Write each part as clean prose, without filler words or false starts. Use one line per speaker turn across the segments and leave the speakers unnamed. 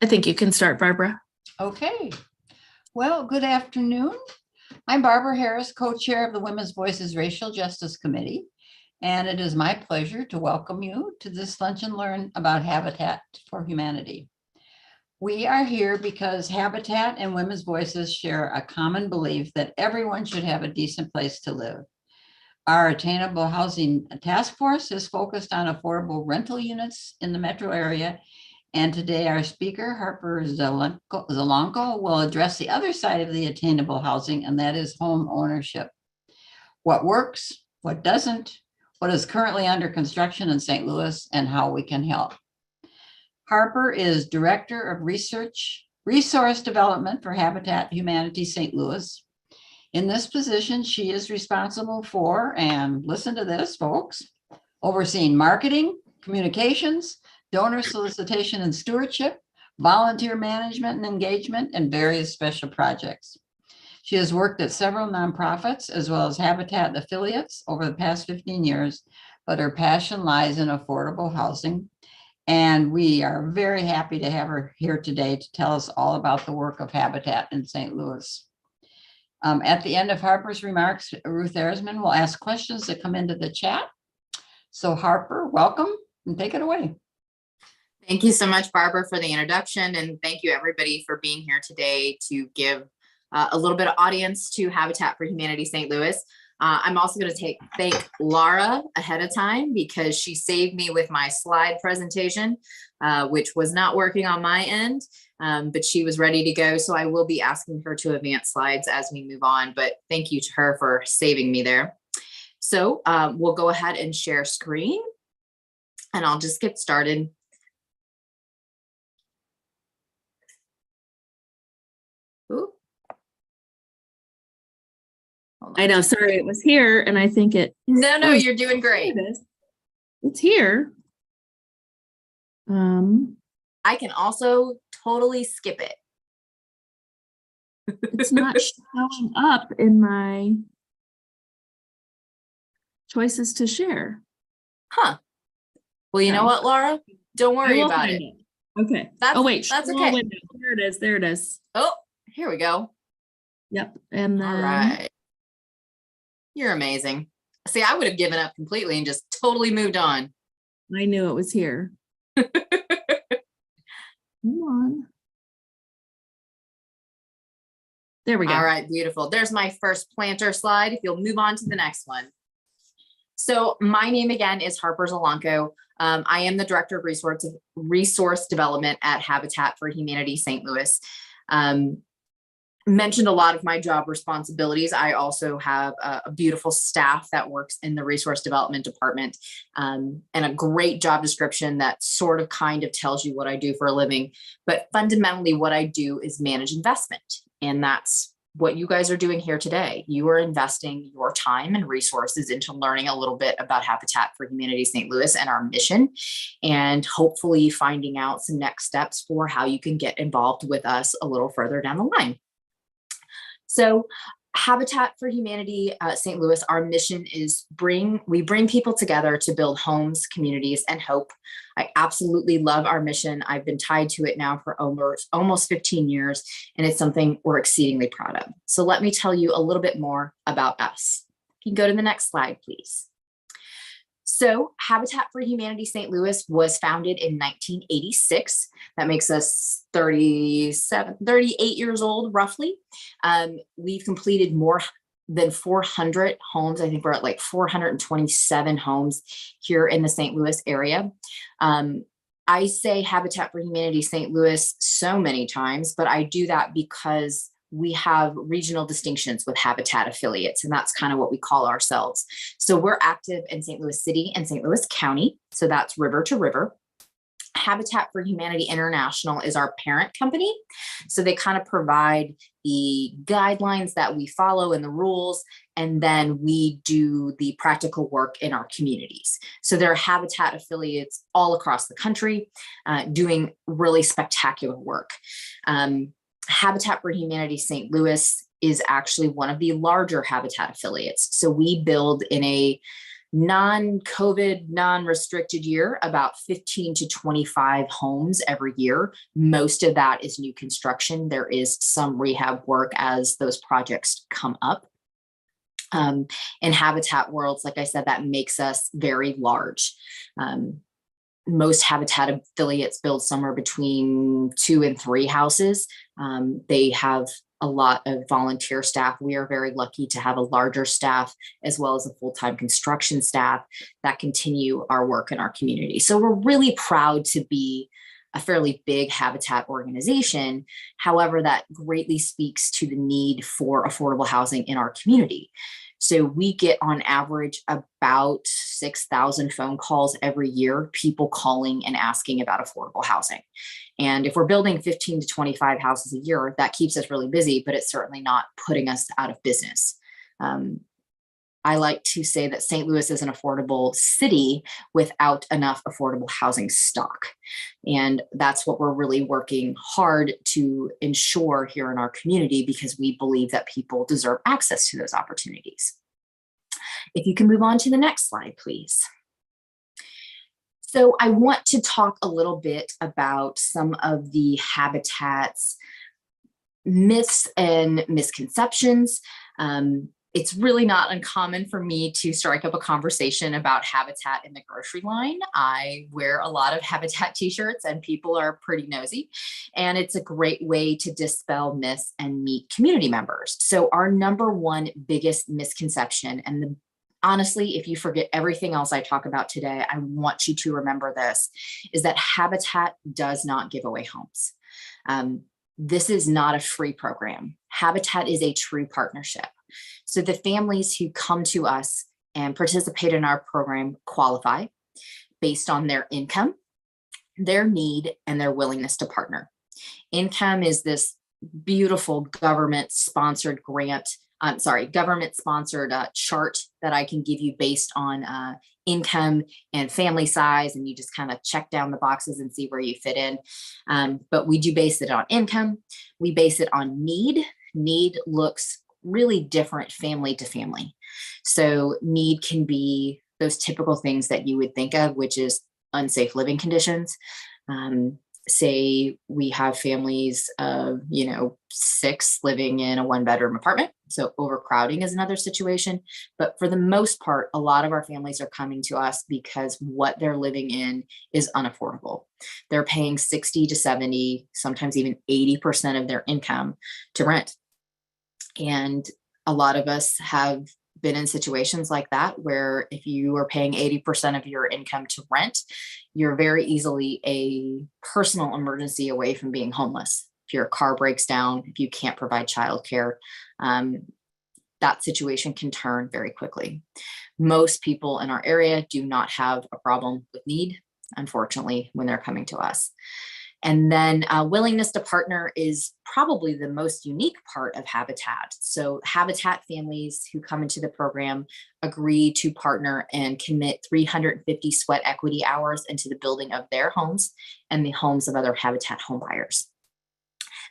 I think you can start, Barbara.
Okay. Well, good afternoon. I'm Barbara Harris, co-chair of the Women's Voices Racial Justice Committee, and it is my pleasure to welcome you to this Lunch and Learn about Habitat for Humanity. We are here because Habitat and Women's Voices share a common belief that everyone should have a decent place to live. Our Attainable Housing Task Force is focused on affordable rental units in the metro area. And today our speaker, Harper Zielonko, will address the other side of the attainable housing, and that is home ownership. What works, what doesn't, what is currently under construction in St. Louis, and how we can help. Harper is Director of Resource Development for Habitat Humanity St. Louis. In this position, she is responsible for, and listen to this, folks, overseeing marketing, communications, donor solicitation and stewardship, volunteer management and engagement, and various special projects. She has worked at several nonprofits as well as Habitat affiliates over the past 15 years, but her passion lies in affordable housing. And we are very happy to have her here today to tell us all about the work of Habitat in St. Louis. At the end of Harper's remarks, Ruth Erisman will ask questions that come into the chat. So Harper, welcome and take it away.
Thank you so much, Barbara, for the introduction, and thank you everybody for being here today to give a little bit of audience to Habitat for Humanity St. Louis. I'm also going to thank Laura ahead of time because she saved me with my slide presentation, which was not working on my end, but she was ready to go. So I will be asking her to advance slides as we move on, but thank you to her for saving me there. So we'll go ahead and share screen, and I'll just get started. Ooh.
I know, sorry, it was here, and I think it.
No, you're doing great.
It's here.
I can also totally skip it.
It's not showing up in my choices to share.
Huh. Well, you know what, Laura? Don't worry about it.
Okay.
That's
that's
okay.
Window. There it is. There it is.
Oh, here we go.
Yep. And then.
All right. You're amazing. See, I would have given up completely and just totally moved on.
I knew it was here. Come on. There we go.
All right, beautiful. There's my first planter slide. If you'll move on to the next one. So my name again is Harper Zielonko. I am the Director of Resource Development at Habitat for Humanity St. Louis. Mentioned a lot of my job responsibilities. I also have a beautiful staff that works in the resource development department, and a great job description that sort of kind of tells you what I do for a living. But fundamentally what I do is manage investment. And that's what you guys are doing here today. You are investing your time and resources into learning a little bit about Habitat for Humanity St. Louis and our mission, and hopefully finding out some next steps for how you can get involved with us a little further down the line. So Habitat for Humanity St. Louis, our mission is we bring people together to build homes, communities, and hope. I absolutely love our mission. I've been tied to it now for almost 15 years, and it's something we're exceedingly proud of. So let me tell you a little bit more about us. You can go to the next slide, please. So Habitat for Humanity St. Louis was founded in 1986. That makes us 38 years old, roughly. We've completed more than 400 homes. I think we're at like 427 homes here in the St. Louis area. I say Habitat for Humanity St. Louis so many times, but I do that because we have regional distinctions with Habitat affiliates, and that's kind of what we call ourselves. So we're active in St. Louis City and St. Louis County. So that's river to river. Habitat for Humanity International is our parent company. So they kind of provide the guidelines that we follow and the rules, and then we do the practical work in our communities. So there are Habitat affiliates all across the country doing really spectacular work. Habitat for Humanity St. Louis is actually one of the larger Habitat affiliates. So we build in a Non-COVID, non-restricted year, about 15 to 25 homes every year. Most of that is new construction. There is some rehab work as those projects come up. In Habitat worlds, like I said, that makes us very large. Most Habitat affiliates build somewhere between 2 and 3 houses. They have a lot of volunteer staff. We are very lucky to have a larger staff as well as a full-time construction staff that continue our work in our community. So we're really proud to be a fairly big Habitat organization. However, that greatly speaks to the need for affordable housing in our community. So we get on average about 6,000 phone calls every year, people calling and asking about affordable housing. And if we're building 15 to 25 houses a year, that keeps us really busy, but it's certainly not putting us out of business. I like to say that St. Louis is an affordable city without enough affordable housing stock. And that's what we're really working hard to ensure here in our community, because we believe that people deserve access to those opportunities. If you can move on to the next slide, please. So I want to talk a little bit about some of the Habitat's myths and misconceptions. It's really not uncommon for me to strike up a conversation about Habitat in the grocery line. I wear a lot of Habitat t-shirts and people are pretty nosy, and it's a great way to dispel myths and meet community members. So our number one biggest misconception, and honestly, if you forget everything else I talk about today, I want you to remember this, is that Habitat does not give away homes. This is not a free program. Habitat is a true partnership. So the families who come to us and participate in our program qualify based on their income, their need, and their willingness to partner. Income is this beautiful government-sponsored government-sponsored chart that I can give you based on income and family size, and you just kind of check down the boxes and see where you fit in. But we do base it on income. We base it on need. Need looks really different family to family. So need can be those typical things that you would think of, which is unsafe living conditions. Say we have families of, 6 living in a 1-bedroom apartment. So overcrowding is another situation. But for the most part, a lot of our families are coming to us because what they're living in is unaffordable. They're paying 60 to 70, sometimes even 80% of their income to rent. And a lot of us have been in situations like that, where if you are paying 80% of your income to rent, you're very easily a personal emergency away from being homeless. If your car breaks down, if you can't provide childcare, that situation can turn very quickly. Most people in our area do not have a problem with need, unfortunately, when they're coming to us. And then willingness to partner is probably the most unique part of Habitat. So Habitat families who come into the program agree to partner and commit 350 sweat equity hours into the building of their homes and the homes of other Habitat homebuyers.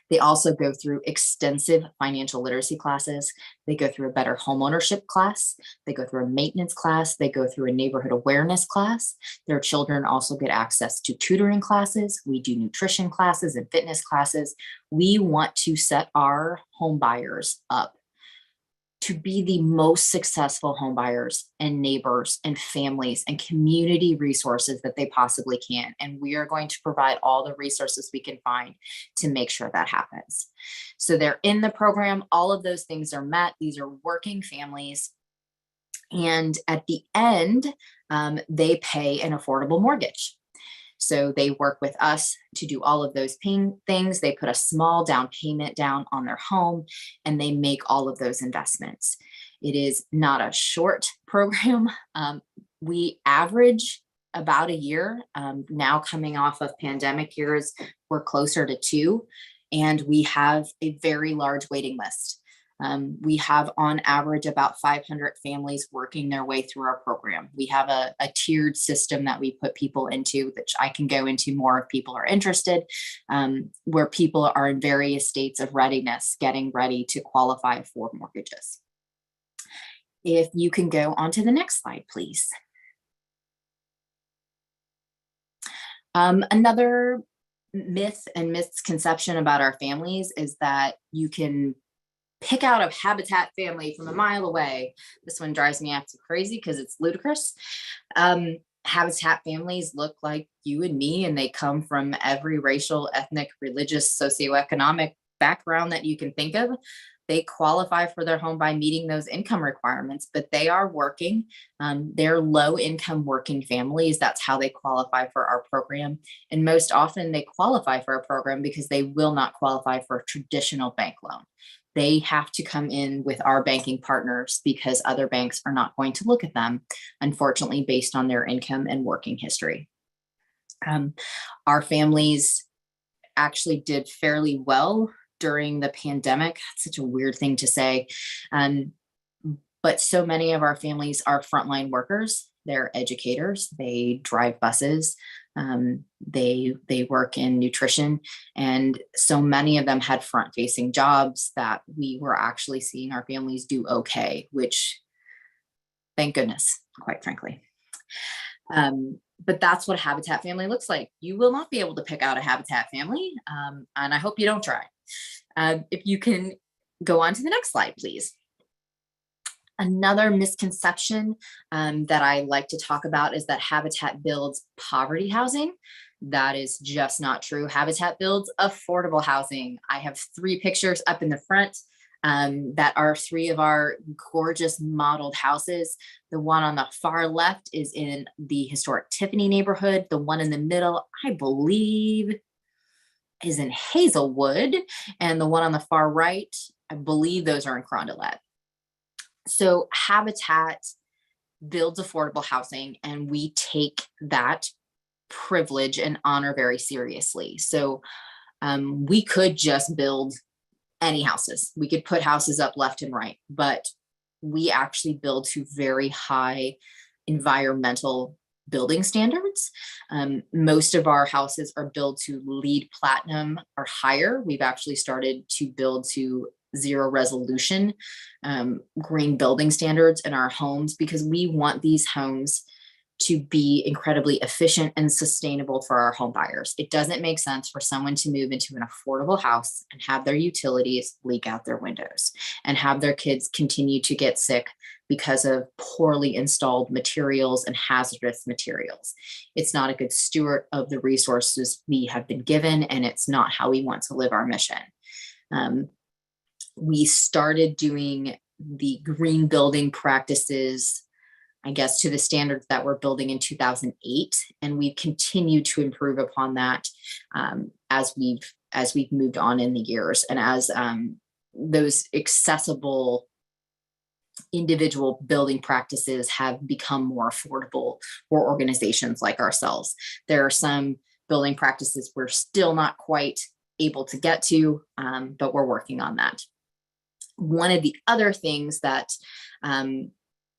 They also go through extensive financial literacy classes. They go through a better homeownership class. They go through a maintenance class. They go through a neighborhood awareness class. Their children also get access to tutoring classes. We do nutrition classes and fitness classes. We want to set our home buyers up to be the most successful home buyers and neighbors and families and community resources that they possibly can. And we are going to provide all the resources we can find to make sure that happens. So they're in the program. All of those things are met. These are working families. And at the end, they pay an affordable mortgage. So they work with us to do all of those things. They put a small down payment down on their home and they make all of those investments. It is not a short program. We average about a year. Now coming off of pandemic years, we're closer to 2, and we have a very large waiting list. We have on average about 500 families working their way through our program. We have a tiered system that we put people into, which I can go into more if people are interested, where people are in various states of readiness, getting ready to qualify for mortgages. If you can go on to the next slide, please. Another myth and misconception about our families is that you can pick out a habitat family from a mile away. This one drives me absolutely crazy because it's ludicrous. Habitat families look like you and me, and they come from every racial, ethnic, religious, socioeconomic background that you can think of. They qualify for their home by meeting those income requirements, but they are working. They're low income working families. That's how they qualify for our program. And most often they qualify for a program because they will not qualify for a traditional bank loan. They have to come in with our banking partners because other banks are not going to look at them, unfortunately, based on their income and working history. Our families actually did fairly well during the pandemic. That's such a weird thing to say. But so many of our families are frontline workers. They're educators. They drive buses. They work in nutrition. And so many of them had front-facing jobs that we were actually seeing our families do okay, which, thank goodness, quite frankly. But that's what a habitat family looks like. You will not be able to pick out a habitat family, and I hope you don't try. If you can go on to the next slide, please. Another misconception that I like to talk about is that Habitat builds poverty housing. That is just not true. Habitat builds affordable housing. I have 3 pictures up in the front that are 3 of our gorgeous modeled houses. The one on the far left is in the historic Tiffany neighborhood. The one in the middle, I believe, is in Hazelwood. And the one on the far right, I believe those are in Carondelet. So Habitat builds affordable housing, and we take that privilege and honor very seriously. So we could just build any houses. We could put houses up left and right, but we actually build to very high environmental building standards. Most of our houses are built to LEED Platinum or higher. We've actually started to build to zero resolution green building standards in our homes because we want these homes to be incredibly efficient and sustainable for our home buyers. It doesn't make sense for someone to move into an affordable house and have their utilities leak out their windows and have their kids continue to get sick because of poorly installed materials and hazardous materials. It's not a good steward of the resources we have been given, and it's not how we want to live our mission. We started doing the green building practices, I guess, to the standards that we're building in 2008, and we've continued to improve upon that as we've moved on in the years, and as those accessible individual building practices have become more affordable for organizations like ourselves. There are some building practices we're still not quite able to get to, but we're working on that. One of the other things that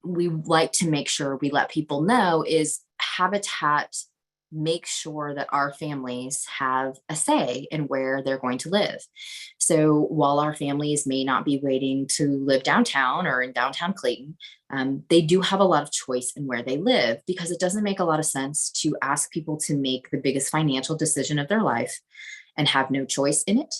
we like to make sure we let people know is Habitat makes sure that our families have a say in where they're going to live. So while our families may not be waiting to live downtown or in downtown Clayton, they do have a lot of choice in where they live, because it doesn't make a lot of sense to ask people to make the biggest financial decision of their life and have no choice in it.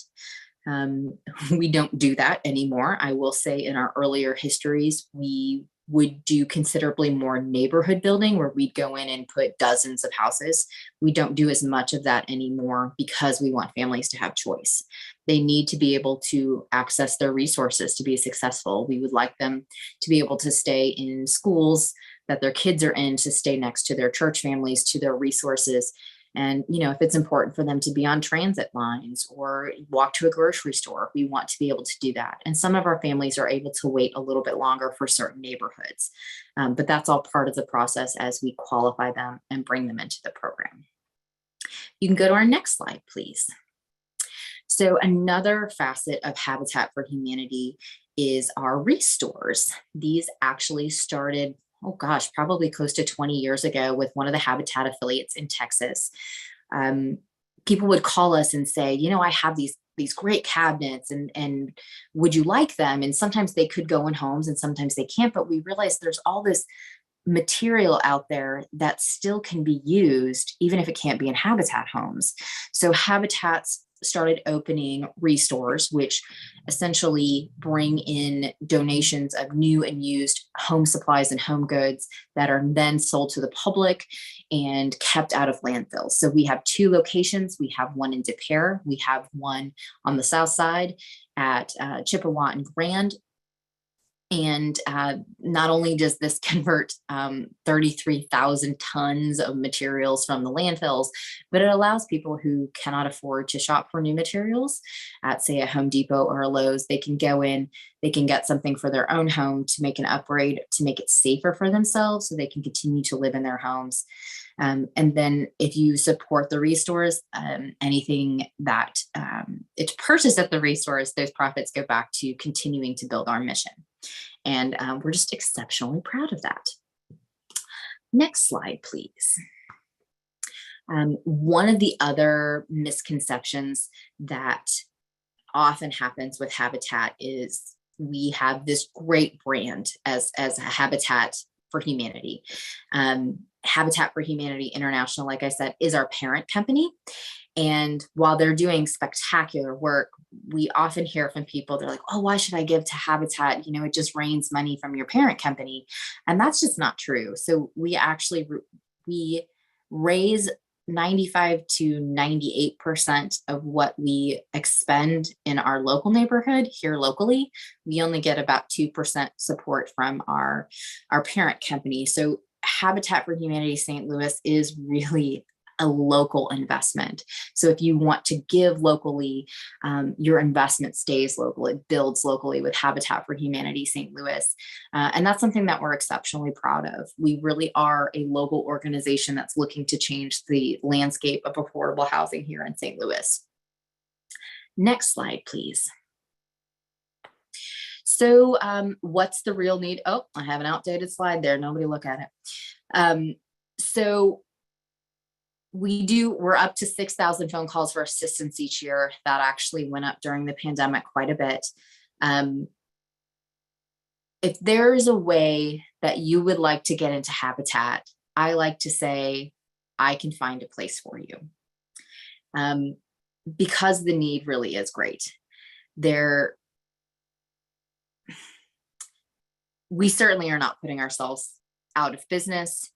We don't do that anymore. I will say in our earlier histories, we would do considerably more neighborhood building where we'd go in and put dozens of houses. We don't do as much of that anymore because we want families to have choice. They need to be able to access their resources to be successful. We would like them to be able to stay in schools that their kids are in, to stay next to their church families, to their resources. And, you know, if it's important for them to be on transit lines or walk to a grocery store, we want to be able to do that. And some of our families are able to wait a little bit longer for certain neighborhoods. But that's all part of the process as we qualify them and bring them into the program. You can go to our next slide, please. So another facet of Habitat for Humanity is our restores. These actually started, oh gosh, probably close to 20 years ago with one of the Habitat affiliates in Texas. People would call us and say, you know, I have these these great cabinets and would you like them? And sometimes they could go in homes and sometimes they can't, but we realized there's all this material out there that still can be used, even if it can't be in Habitat homes. So Habitats started opening restores, which essentially bring in donations of new and used home supplies and home goods that are then sold to the public and kept out of landfills. So we have 2 locations. We have one in De Pere. We have one on the south side at Chippewa and Grand. And not only does this convert 33,000 tons of materials from the landfills, but it allows people who cannot afford to shop for new materials at, say, a Home Depot or a Lowe's. They can go in, they can get something for their own home to make an upgrade, to make it safer for themselves so they can continue to live in their homes. And then if you support the restores, anything that it's purchased at the restores, those profits go back to continuing to build our mission. And we're just exceptionally proud of that. Next slide, please. One of the other misconceptions that often happens with Habitat is we have this great brand as a Habitat for Humanity. Habitat for Humanity International, like I said, is our parent company. And while they're doing spectacular work, we often hear from people, they're like, oh, why should I give to Habitat? You know, it just rains money from your parent company. And that's just not true. So we raise 95 to 98% of what we expend in our local neighborhood here locally. We only get about 2% support from our parent company. So Habitat for Humanity St. Louis is really a local investment. So if you want to give locally, your investment stays local. It builds locally with Habitat for Humanity St. Louis. And that's something that we're exceptionally proud of. We really are a local organization that's looking to change the landscape of affordable housing here in St. Louis. Next slide, please. So what's the real need? Oh, I have an outdated slide there. Nobody look at it. So we're up to 6,000 phone calls for assistance each year. That actually went up during the pandemic quite a bit. If there is a way that you would like to get into Habitat, I like to say, I can find a place for you. Because the need really is great. We certainly are not putting ourselves out of business.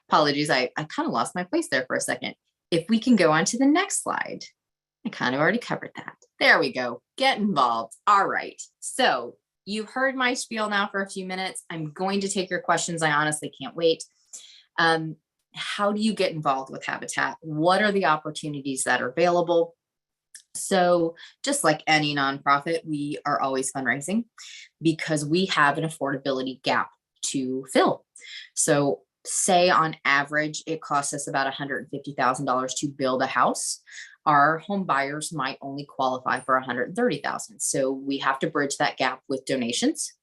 Apologies, I kind of lost my place there for a second. If we can go on to the next slide, I kind of already covered that. There we go. Get involved. All right. So you've heard my spiel now for a few minutes. I'm going to take your questions. I honestly can't wait. How do you get involved with Habitat? What are the opportunities that are available? So just like any nonprofit, we are always fundraising because we have an affordability gap to fill. So say on average, it costs us about $150,000 to build a house. Our home buyers might only qualify for $130,000. So we have to bridge that gap with donations,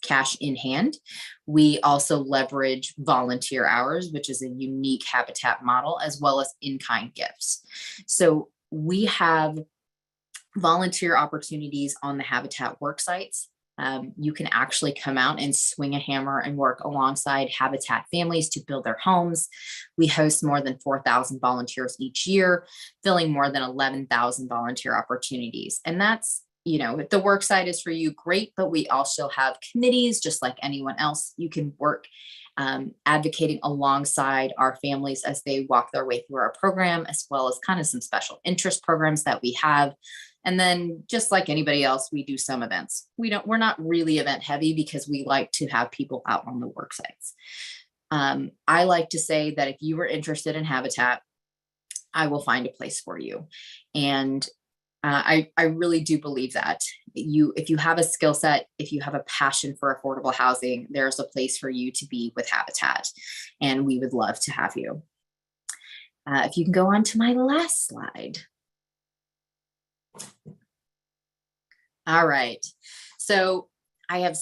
cash in hand. We also leverage volunteer hours, which is a unique Habitat model, as well as in-kind gifts. So we have volunteer opportunities on the Habitat work sites. You can actually come out and swing a hammer and work alongside Habitat families to build their homes. We host more than 4,000 volunteers each year, filling more than 11,000 volunteer opportunities. And that's, you know, if the work site is for you, great, but we also have committees just like anyone else. You can work advocating alongside our families as they walk their way through our program, as well as kind of some special interest programs that we have. And then just like anybody else, we do some events. We're not really event heavy because we like to have people out on the work sites. I like to say that if you were interested in Habitat, I will find a place for you. And I really do believe that if you have a skill set, if you have a passion for affordable housing, there's a place for you to be with Habitat, and we would love to have you. If you can go on to my last slide. All right. So I have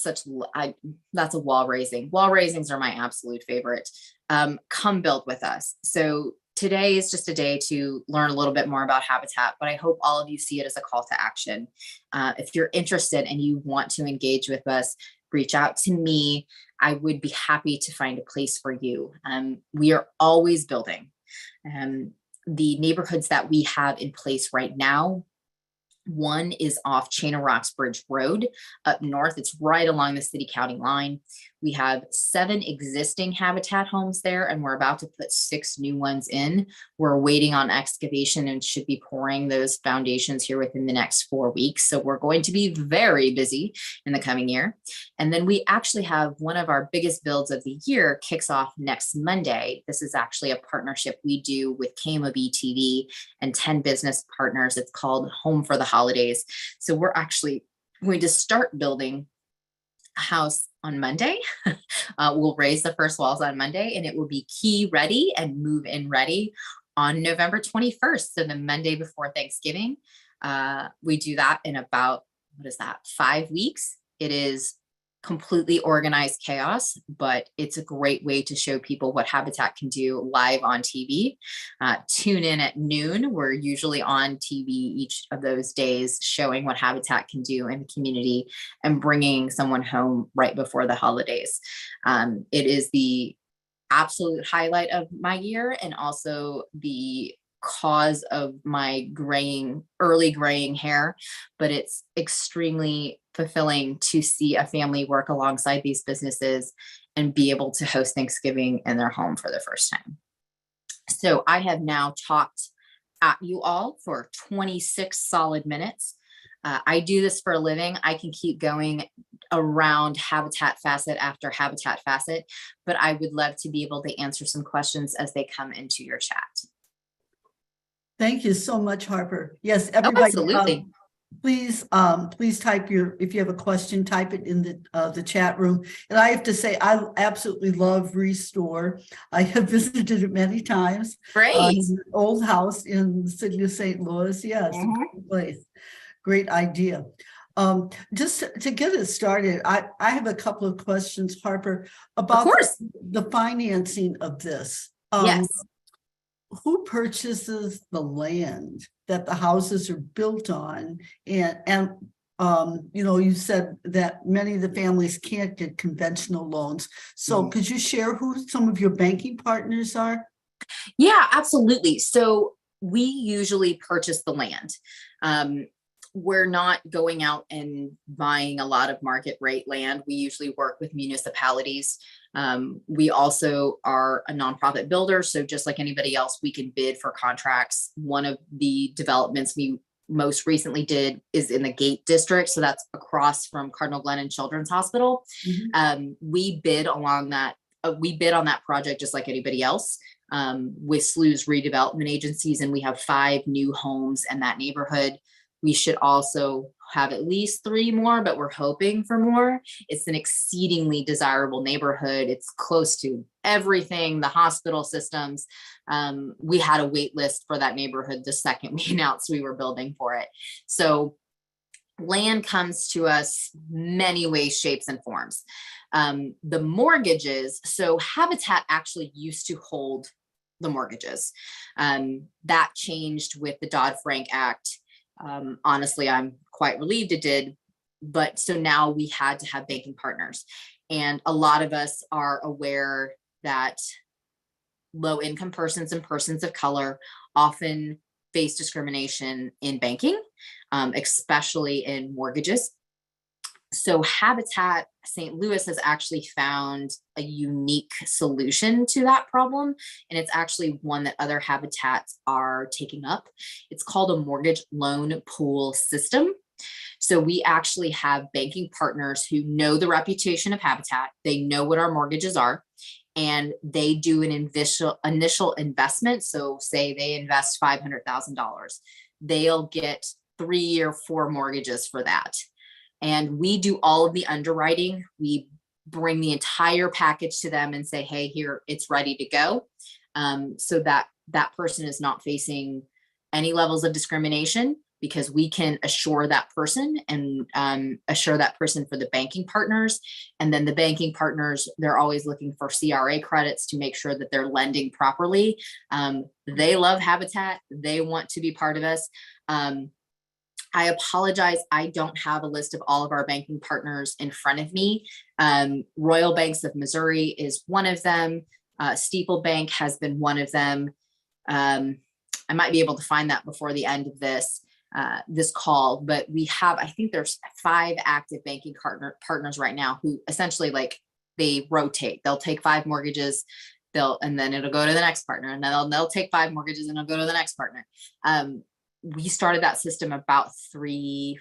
that's a wall raising. Wall raisings are my absolute favorite. Come build with us. So today is just a day to learn a little bit more about Habitat, but I hope all of you see it as a call to action. If you're interested and you want to engage with us, reach out to me. I would be happy to find a place for you. We are always building. The neighborhoods that we have in place right now, one is off Chain of Rocks Bridge Road up north. It's right along the city-county line. We have 7 existing Habitat homes there, and we're about to put 6 new ones in. We're waiting on excavation and should be pouring those foundations here within the next 4 weeks. So we're going to be very busy in the coming year. And then we actually have one of our biggest builds of the year kicks off next Monday. This is actually a partnership we do with KMO BTV and 10 business partners. It's called Home for the Holidays. So we're actually going to start building a house on Monday. We'll raise the first walls on Monday, and it will be key ready and move in ready on November 21st. So the Monday before Thanksgiving. We do that in about, 5 weeks. It is completely organized chaos, but it's a great way to show people what Habitat can do live on TV. Tune in at noon. We're usually on TV each of those days, showing what Habitat can do in the community and bringing someone home right before the holidays. It is the absolute highlight of my year, and also the cause of my early graying hair, but it's extremely fulfilling to see a family work alongside these businesses and be able to host Thanksgiving in their home for the first time. So I have now talked at you all for 26 solid minutes. I do this for a living. I can keep going around Habitat facet after Habitat facet, but I would love to be able to answer some questions as they come into your chat.
Thank you so much, Harper. Yes, everybody.
Absolutely.
Please type if you have a question, type it in the chat room. And I have to say, I absolutely love Restore. I have visited it many times.
Great.
Old house in the city of St. Louis. Yes, a great place. Great idea. Just to get it started, I have a couple of questions, Harper, about the financing of this.
Yes.
Who purchases the land that the houses are built on? And you said that many of the families can't get conventional loans. So could you share who some of your banking partners are?
Yeah, absolutely. So we usually purchase the land. We're not going out and buying a lot of market rate land. We usually work with municipalities. We also are a nonprofit builder. So just like anybody else, we can bid for contracts. One of the developments we most recently did is in the Gate District. So that's across from Cardinal Glennon Children's Hospital. We bid on that project just like anybody else, with SLU's redevelopment agencies. And we have 5 new homes in that neighborhood. We should also have at least 3 more, but we're hoping for more. It's an exceedingly desirable neighborhood. It's close to everything, the hospital systems. We had a wait list for that neighborhood the second we announced we were building for it. So land comes to us many ways, shapes, and forms. The mortgages, so Habitat actually used to hold the mortgages. That changed with the Dodd-Frank Act. Honestly, I'm quite relieved it did, but so now we had to have banking partners. And a lot of us are aware that low income persons and persons of color often face discrimination in banking, especially in mortgages. So Habitat St. Louis has actually found a unique solution to that problem. And it's actually one that other habitats are taking up. It's called a mortgage loan pool system. So we actually have banking partners who know the reputation of Habitat. They know what our mortgages are, and they do an initial investment. So say they invest $500,000, they'll get 3 or 4 mortgages for that. And we do all of the underwriting. We bring the entire package to them and say, hey, here, it's ready to go. So that person is not facing any levels of discrimination, because we can assure that person and assure that person for the banking partners. And then the banking partners, they're always looking for CRA credits to make sure that they're lending properly. They love Habitat. They want to be part of us. I apologize. I don't have a list of all of our banking partners in front of me. Royal Banks of Missouri is one of them. Steeple Bank has been one of them. I might be able to find that before the end of this call, but we have, I think there's 5 active banking partners right now who essentially, like, they rotate. They'll take 5 mortgages, and then it'll go to the next partner, and then they'll take 5 mortgages and it'll go to the next partner. We started that system about 3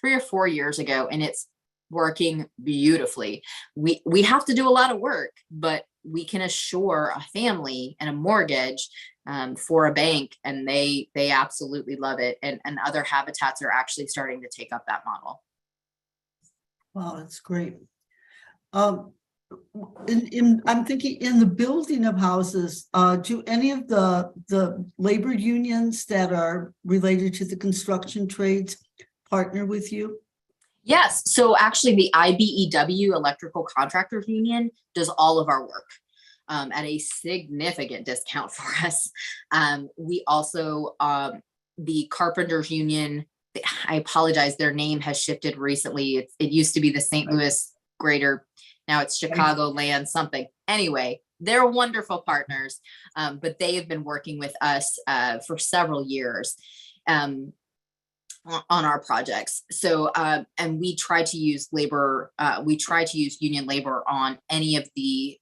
or 4 years ago, and it's working beautifully. We have to do a lot of work, but we can assure a family and a mortgage for a bank, and they absolutely love it. And other habitats are actually starting to take up that model.
Wow, that's great. I'm thinking in the building of houses, do any of the labor unions that are related to the construction trades partner with you?
Yes. So actually the IBEW, Electrical Contractors Union, does all of our work at a significant discount for us. We also, the Carpenters Union, I apologize, their name has shifted recently. It used to be the St. Louis Greater, now it's Chicagoland something. Anyway, they're wonderful partners, but they have been working with us for several years on our projects. So, and we try to use union labor on any of the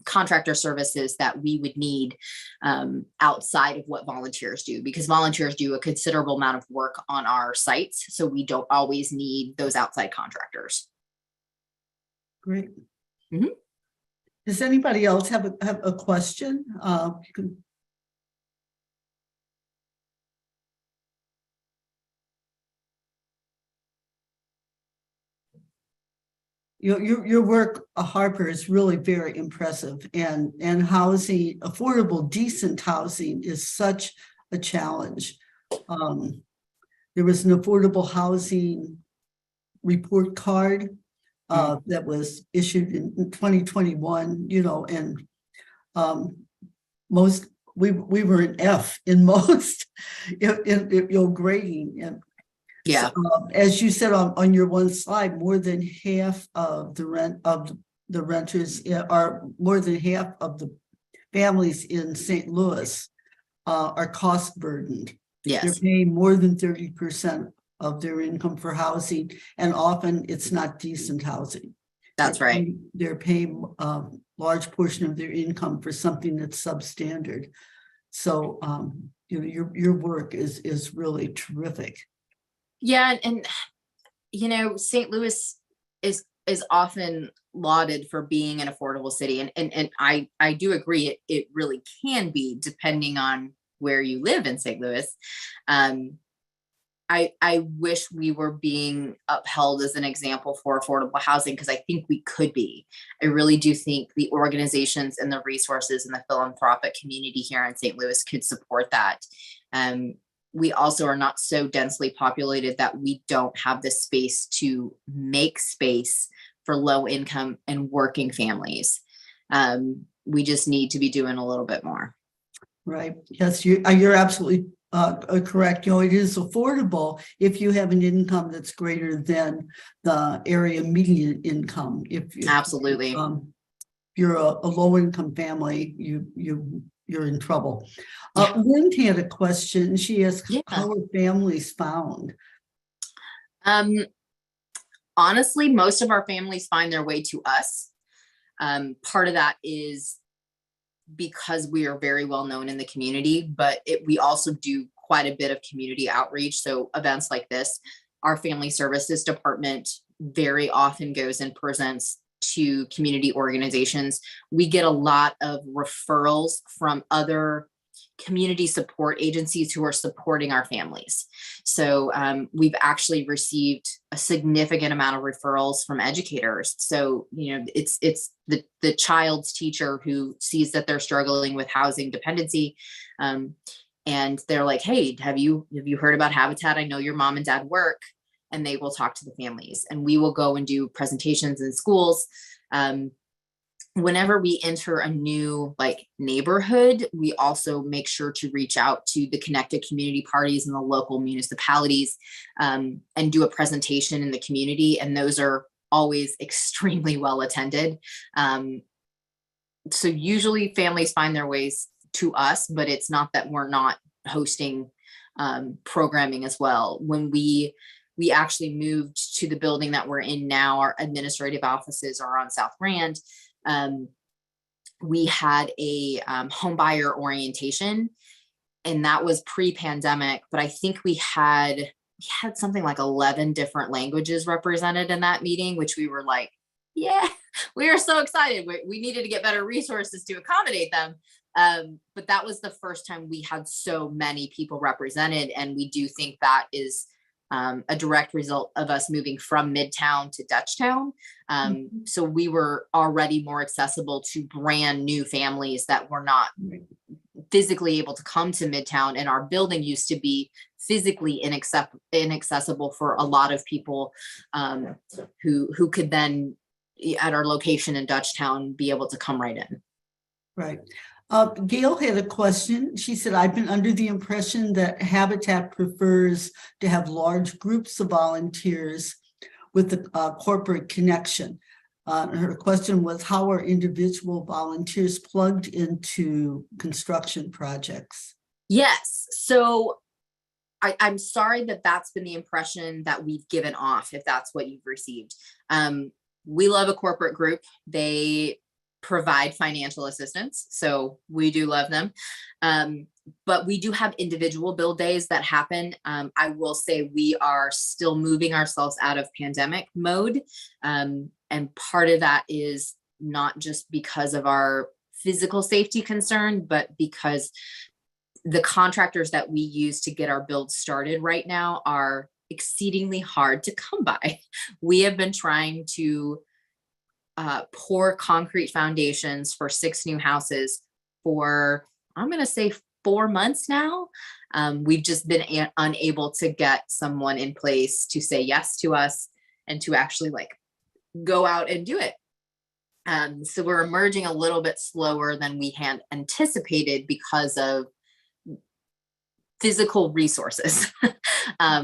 contractor services that we would need outside of what volunteers do, because volunteers do a considerable amount of work on our sites. So we don't always need those outside contractors.
Great.
Mm-hmm.
Does anybody else have a question? You can. Your work, Harper, is really very impressive, and housing, affordable, decent housing is such a challenge. There was an affordable housing report card that was issued in 2021, and we were an F in most in grading. And
yeah,
so, as you said on your one slide, more than half of the renters are, more than half of the families in St. Louis are cost burdened.
yes,
They're paying more than 30% of their income for housing, and often it's not decent housing.
That's right.
They're paying a large portion of their income for something that's substandard. So your work is really terrific.
Yeah, and St. Louis is often lauded for being an affordable city, and I do agree it really can be, depending on where you live in St. Louis. I wish we were being upheld as an example for affordable housing, because I think we could be. I really do think the organizations and the resources and the philanthropic community here in St. Louis could support that. We also are not so densely populated that we don't have the space to make space for low income and working families. We just need to be doing a little bit more.
Right. Yes, you're absolutely correct. It is affordable if you have an income that's greater than the area median income. If
Absolutely.
You're a low income family, you're in trouble. Lynn had a question. She asked, how are families found?
Honestly, most of our families find their way to us. Part of that is because we are very well known in the community, but we also do quite a bit of community outreach. So events like this, our family services department very often goes and presents to community organizations. We get a lot of referrals from other community support agencies who are supporting our families. So we've actually received a significant amount of referrals from educators. So, it's the child's teacher who sees that they're struggling with housing dependency. And and they're like, hey, have you heard about Habitat? I know your mom and dad work. And they will talk to the families, and we will go and do presentations in schools. Whenever we enter a new like neighborhood, we also make sure to reach out to the connected community parties in the local municipalities, and do a presentation in the community. And those are always extremely well attended. So usually families find their ways to us, but it's not that we're not hosting programming as well. When we actually moved to the building that we're in now, our administrative offices are on South Grand. We had a home buyer orientation, and that was pre-pandemic, but I think we had something like 11 different languages represented in that meeting, which we were like, yeah, we are so excited. We needed to get better resources to accommodate them. But that was the first time we had so many people represented. And we do think that is a direct result of us moving from Midtown to Dutchtown. So we were already more accessible to brand new families that were not physically able to come to Midtown. And our building used to be physically inaccessible for a lot of people who could then, at our location in Dutchtown, be able to come right in.
Right. Gail had a question. She said, I've been under the impression that Habitat prefers to have large groups of volunteers with the corporate connection. Her question was, how are individual volunteers plugged into construction projects? Yes.
So I'm sorry that that's been the impression that we've given off, if that's what you've received. We love a corporate group. They provide financial assistance, so we do love them. But we do have individual build days that happen. I will say we are still moving ourselves out of pandemic mode. And part of that is not just because of our physical safety concern, but because the contractors that we use to get our build started right now are exceedingly hard to come by. We have been trying to pour concrete foundations for 6 new houses for, I'm going to say, 4 months now. We've just been unable to get someone in place to say yes to us and to actually like go out and do it. So we're emerging a little bit slower than we had anticipated because of physical resources,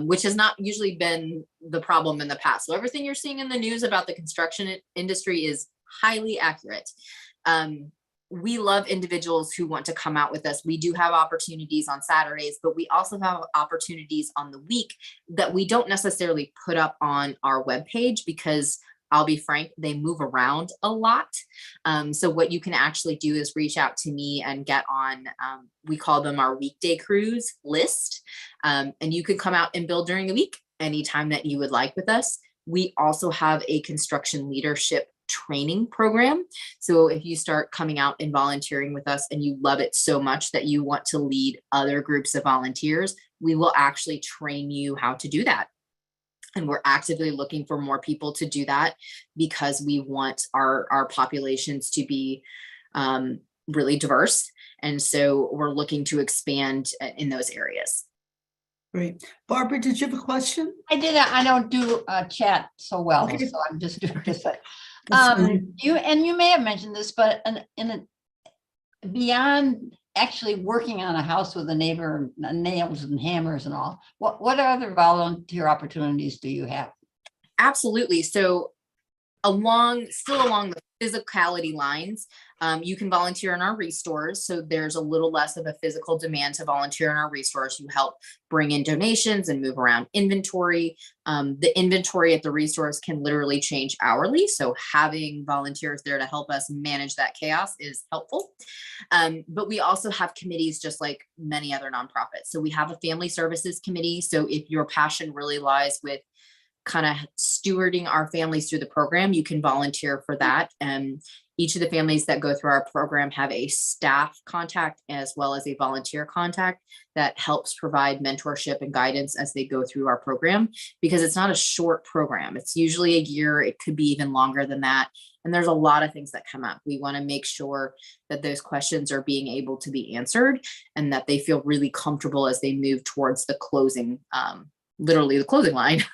which has not usually been the problem in the past. So everything you're seeing in the news about the construction industry is highly accurate. We love individuals who want to come out with us. We do have opportunities on Saturdays, but we also have opportunities on the week that we don't necessarily put up on our webpage because, I'll be frank, they move around a lot. So what you can actually do is reach out to me and get on, we call them our weekday crews list. And you can come out and build during the week anytime that you would like with us. We also have a construction leadership training program. So if you start coming out and volunteering with us and you love it so much that you want to lead other groups of volunteers, we will actually train you how to do that. And we're actively looking for more people to do that because we want our populations to be really diverse. And so we're looking to expand in those areas.
Great. Barbara, did you have a question?
I did. I don't do chat so well,
Okay.
so I'm just doing this.
Fine.
You may have mentioned this, but beyond actually working on a house with a neighbor, nails and hammers and all, what other volunteer opportunities do you have?
Absolutely. So along the physicality lines, you can volunteer in our restores. So there's a little less of a physical demand to volunteer in our restores. You help bring in donations and move around inventory. The inventory at the restores can literally change hourly. So having volunteers there to help us manage that chaos is helpful. But we also have committees just like many other nonprofits. So we have a family services committee. So if your passion really lies with kind of stewarding our families through the program, you can volunteer for that. And each of the families that go through our program have a staff contact as well as a volunteer contact that helps provide mentorship and guidance as they go through our program, because it's not a short program. It's usually a year. It could be even longer than that. And there's a lot of things that come up. We want to make sure that those questions are being able to be answered and that they feel really comfortable as they move towards the closing, literally the closing line.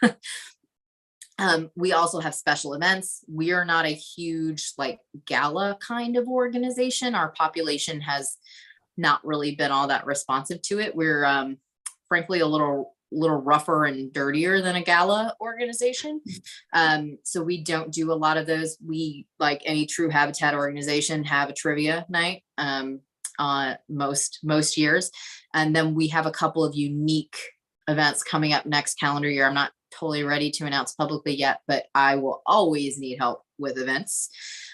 We also have special events. We are not a huge like gala kind of organization. Our population has not really been all that responsive to it. We're frankly a little rougher and dirtier than a gala organization. So we don't do a lot of those. We, like any true Habitat organization, have a trivia night most years. And then we have a couple of unique events coming up next calendar year. I'm not totally ready to announce publicly yet, but I will always need help with events.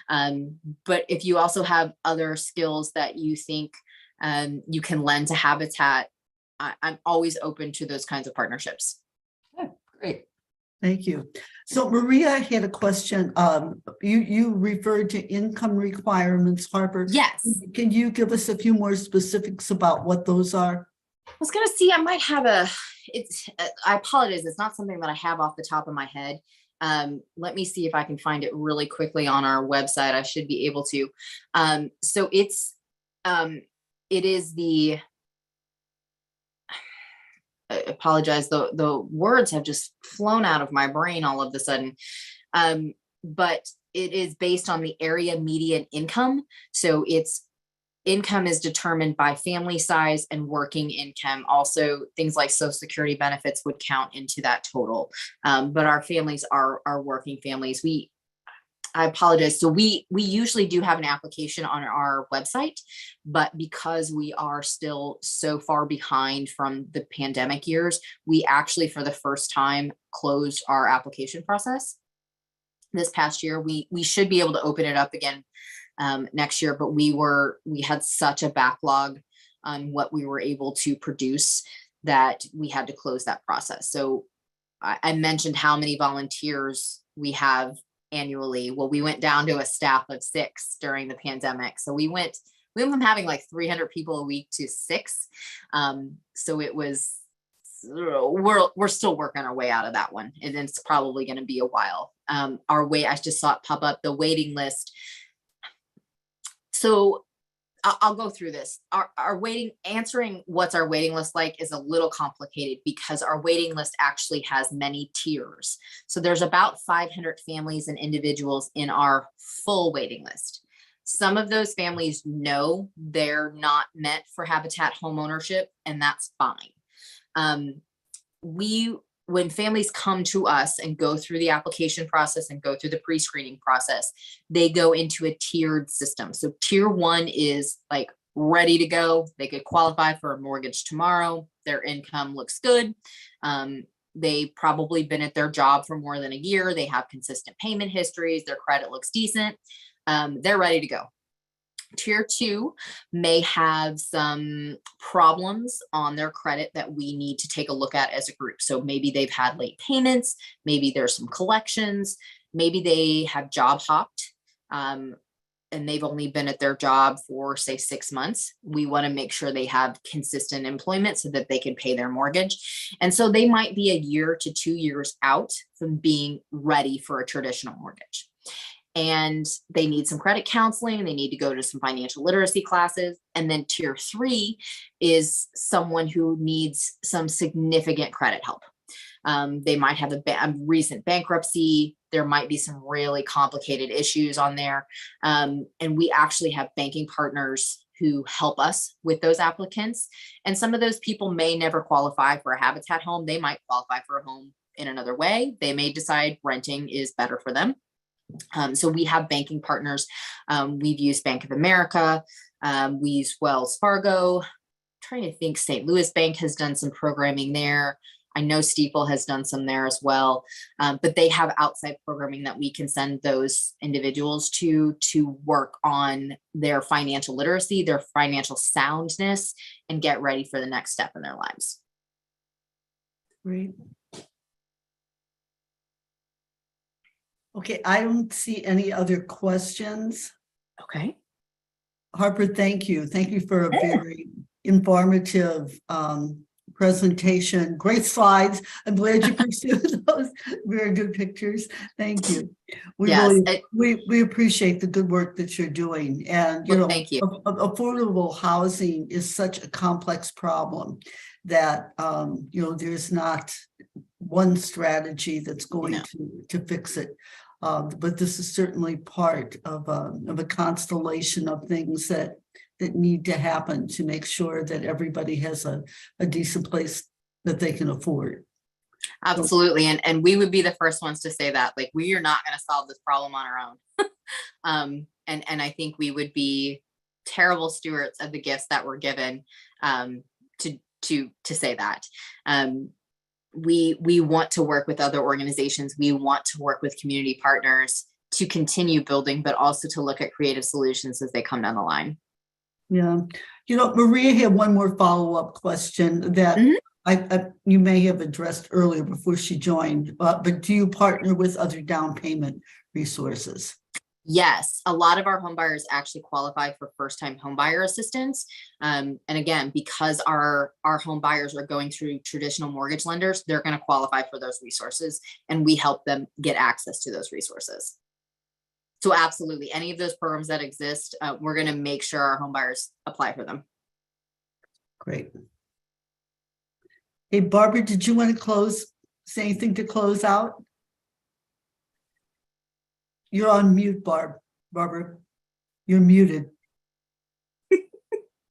But if you also have other skills that you think you can lend to Habitat, I'm always open to those kinds of partnerships.
Oh, great.
Thank you. So Maria had a question. You referred to income requirements, Harper.
Yes.
Can you give us a few more specifics about what those are?
I was going to see, I might have I apologize. It's not something that I have off the top of my head. Let me see if I can find it really quickly on our website. I should be able to. So it is the, I apologize. The words have just flown out of my brain all of a sudden. But it is based on the area median income. So it's income is determined by family size and working income. Also, things like Social Security benefits would count into that total. But our families are working families. I apologize. So we usually do have an application on our website, but because we are still so far behind from the pandemic years, we actually, for the first time, closed our application process this past year. We should be able to open it up again next year, but we had such a backlog on what we were able to produce that we had to close that process. So I mentioned how many volunteers we have annually. Well, we went down to a staff of 6 during the pandemic. So we went from having like 300 people a week to 6. So it was, we're still working our way out of that one. And it's probably going to be a while. I just saw it pop up, the waiting list. So I'll go through this. Answering what's our waiting list like is a little complicated because our waiting list actually has many tiers. So there's about 500 families and individuals in our full waiting list. Some of those families know they're not meant for Habitat homeownership, and that's fine. When families come to us and go through the application process and go through the pre-screening process, they go into a tiered system. So tier 1 is like ready to go. They could qualify for a mortgage tomorrow. Their income looks good. They've probably been at their job for more than a year. They have consistent payment histories. Their credit looks decent. They're ready to go. Tier 2 may have some problems on their credit that we need to take a look at as a group. So maybe they've had late payments, maybe there's some collections, maybe they have job hopped, and they've only been at their job for say 6 months. We want to make sure they have consistent employment so that they can pay their mortgage. And so they might be a year to 2 years out from being ready for a traditional mortgage. And they need some credit counseling. They need to go to some financial literacy classes. And then tier 3 is someone who needs some significant credit help. They might have a recent bankruptcy. There might be some really complicated issues on there. And we actually have banking partners who help us with those applicants. And some of those people may never qualify for a Habitat home. They might qualify for a home in another way. They may decide renting is better for them. So we have banking partners. We've used Bank of America. We use Wells Fargo. I'm trying to think, St. Louis Bank has done some programming there. I know Steeple has done some there as well. But they have outside programming that we can send those individuals to work on their financial literacy, their financial soundness, and get ready for the next step in their lives.
Great. Okay, I don't see any other questions.
Okay.
Harper, thank you. Thank you for a very informative presentation. Great slides. I'm glad you pursued those. Very good pictures. Thank you. We
Yes,
really we appreciate the good work that you're doing. And you
Well,
know,
thank you.
affordable housing is such a complex problem that you know, there's not one strategy that's going
No.
to fix it. But this is certainly part of a constellation of things that need to happen to make sure that everybody has a decent place that they can afford.
Absolutely. And we would be the first ones to say that, like, we are not going to solve this problem on our own. And I think we would be terrible stewards of the gifts that were given to say that. We want to work with other organizations. We want to work with community partners to continue building, but also to look at creative solutions as they come down the line.
Yeah. You know, Maria had one more follow-up question that you may have addressed earlier before she joined, but do you partner with other down payment resources?
Yes, a lot of our home buyers actually qualify for first-time home buyer assistance. And again, because our home buyers are going through traditional mortgage lenders, they're going to qualify for those resources, and we help them get access to those resources. So absolutely, any of those programs that exist, we're going to make sure our home buyers apply for them.
Great. Hey, Barbara, did you want to say anything to close out? You're on mute, Barbara. You're muted.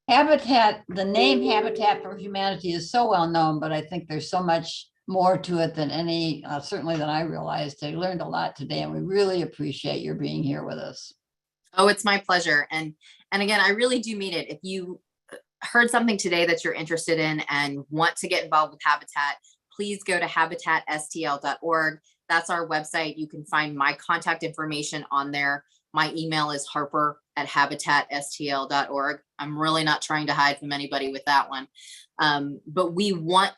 Habitat, the name Habitat for Humanity is so well known, but I think there's so much more to it than any, certainly than I realized. I learned a lot today, and we really appreciate your being here with us.
Oh, it's my pleasure. And again, I really do mean it. If you heard something today that you're interested in and want to get involved with Habitat, please go to habitatstl.org. That's our website. You can find my contact information on there. My email is harper@habitatstl.org. I'm really not trying to hide from anybody with that one. But we want,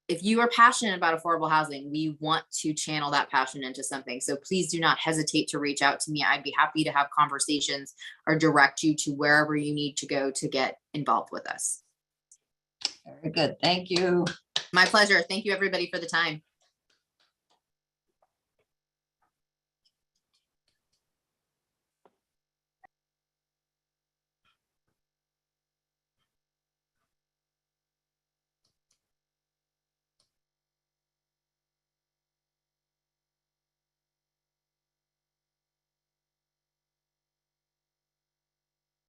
if you are passionate about affordable housing, we want to channel that passion into something. So please do not hesitate to reach out to me. I'd be happy to have conversations or direct you to wherever you need to go to get involved with us.
Very good. Thank you.
My pleasure. Thank you, everybody, for the time.